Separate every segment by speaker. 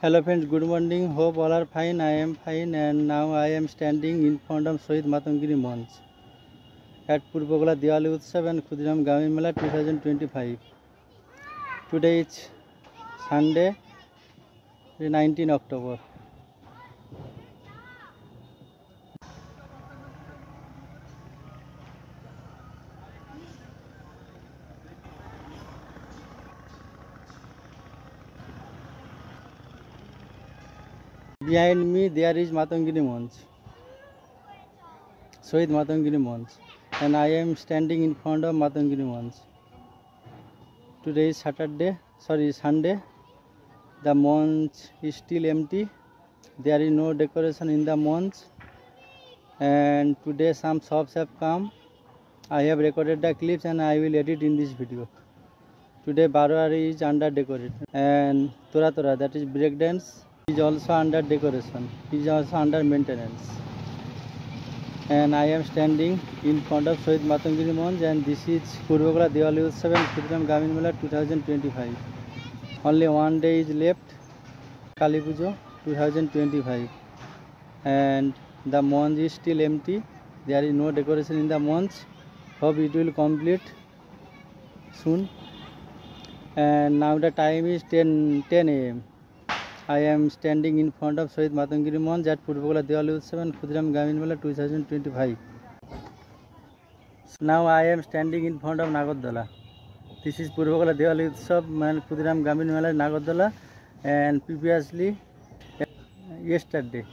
Speaker 1: Hello friends, good morning. Hope all are fine. I am fine and now I am standing in front of Shohid Matangiri Monch at Purbogola Diwali Utsav and Khudiram Gamin Mela 2025. Today is Sunday, 19 October. Behind me there is Matangiri Monch, Shohid Matangiri Monch, and I am standing in front of Matangiri Monch. Today is Sunday. The monch is still empty. There is no decoration in the monch, and today some shops have come. I have recorded the clips and I will edit in this video. Today Barwari is under decoration and Tora Tora, that is breakdance, is also under decoration, is also under maintenance. And I am standing in front of Shohid Matangiri Monch, and this is Purbogola Diwali Utsav and Khudiram Gamin Mela 2025. Only one day is left, Kali Pujo 2025, and the monch is still empty. There is no decoration in the monch. Hope it will complete soon. And now the time is 10 a.m. I am standing in front of Shohid Matangiri Monch at Purbogola Diwali Utsav and Khudiram Gamin Mela 2025. Now I am standing in front of Nagardola. This is Purbogola Diwali Utsav and Khudiram Gamin Mela Nagardola, and previously yesterday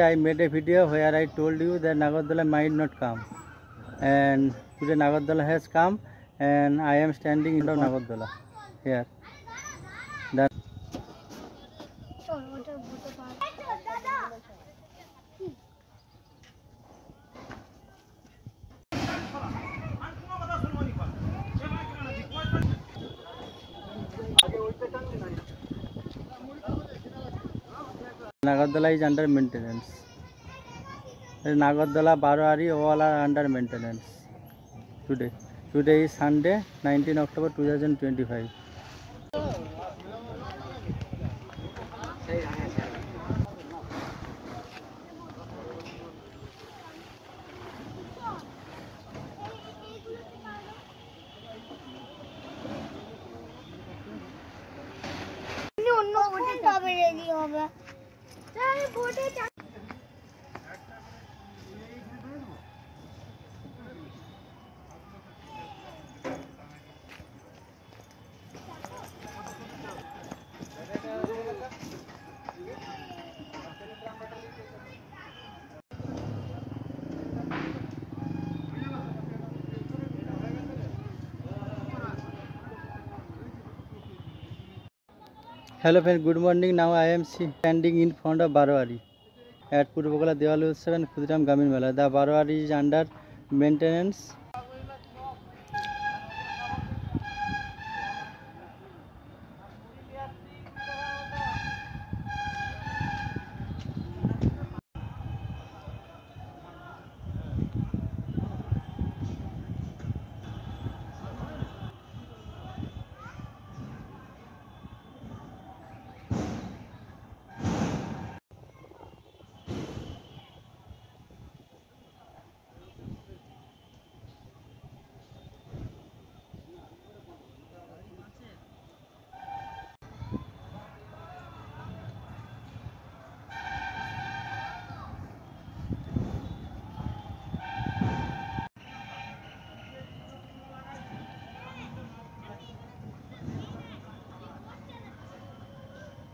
Speaker 1: I made a video where I told you that Nagardola might not come, and today Nagardola has come and I am standing in front of Nagardola here. Nagardola is under maintenance. Nagardola, Barwari, all are under maintenance today. Today is Sunday, 19 October 2025. Hello friends, good morning. Now I am standing in front of Barwari at Purbogola Diwali Utsav and Khudiram Gamin Mela. The Barwari is under maintenance.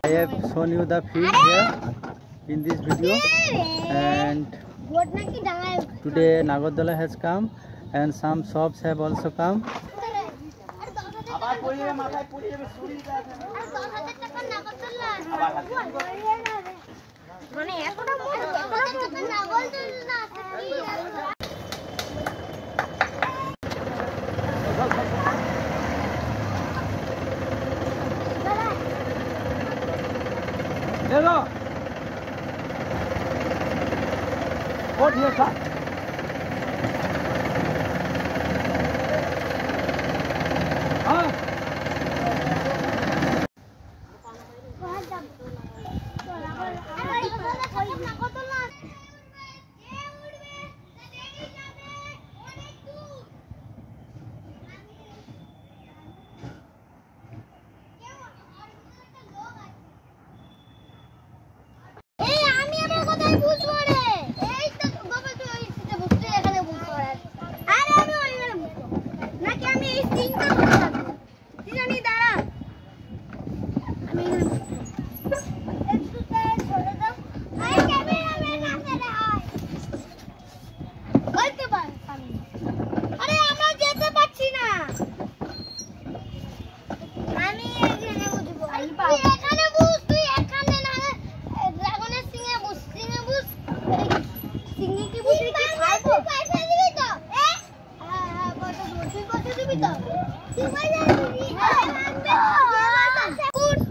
Speaker 1: I have shown you the field here in this video, and today Nagardola has come and some shops have also come. What here, sir? Huh?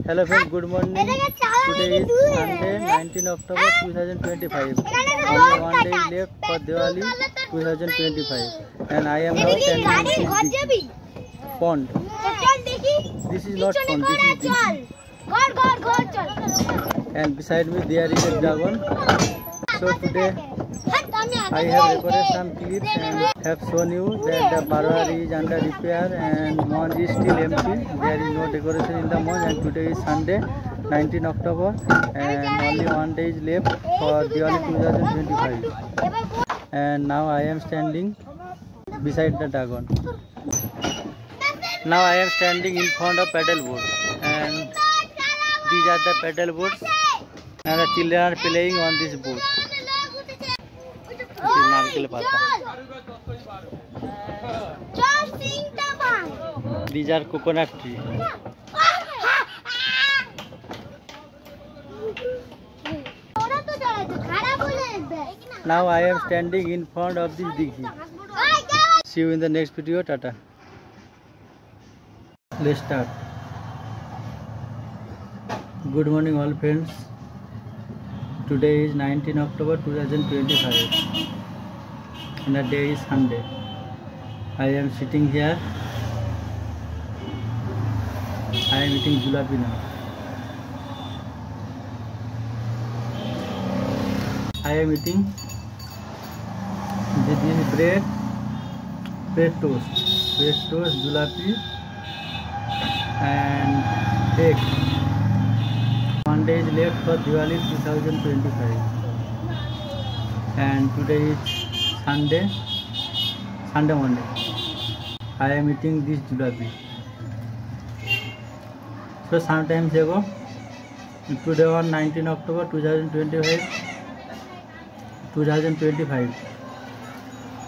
Speaker 1: Hello friends, good morning. Today is Sunday, 19 October 2025. Only one day is left for Diwali 2025. And I am now standing in this pond. This is not pond, this is this. And beside me there is a dragon. So today I have recorded some clips and have shown you that the Barwari is under repair and Monj is still empty. There is no decoration in the Monj, and today is Sunday, 19 October, and only one day is left for Diwali 2025. And now I am standing beside the dragon. Now I am standing in front of paddle board, and these are the paddle boards, and the children are playing on this board. These are coconut trees. Now I am standing in front of this dighi. See you in the next video. Tata. Let's start. Good morning all friends. Today is 19 October 2025 and the day is Sunday. I am sitting here. I am eating jalebi now. I am eating this bread toast, jalebi and egg. One day is left for Diwali 2025, and today is Sunday morning. I am eating this jalebi. So sometimes ago, today on 19 October 2025,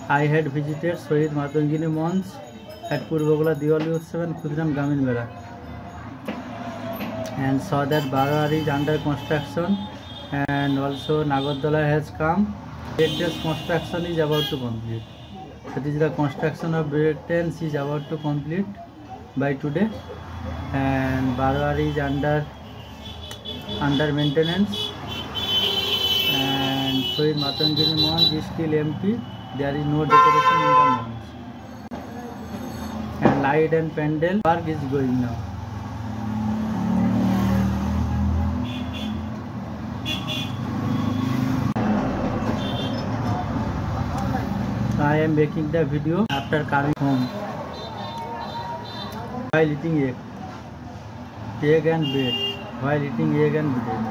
Speaker 1: I had visited Shohid Matangini Monj at Purbagola Diwali Utsav and Khudram Gamin Mela, and saw that Barwari is under construction, and also Nagardola has come. Breakdance construction is about to complete. That is, the construction of breakdance is about to complete by today, and Barwari is under maintenance, and Shohid Matangini Monj is still empty. There is no decoration in the Monj, and light and pandal work is going now. I am making the video after coming home while eating egg and bread. While eating egg and bread.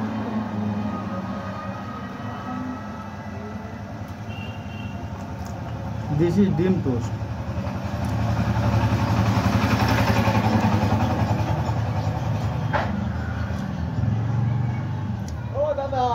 Speaker 1: This is dim toast. Oh, Dada.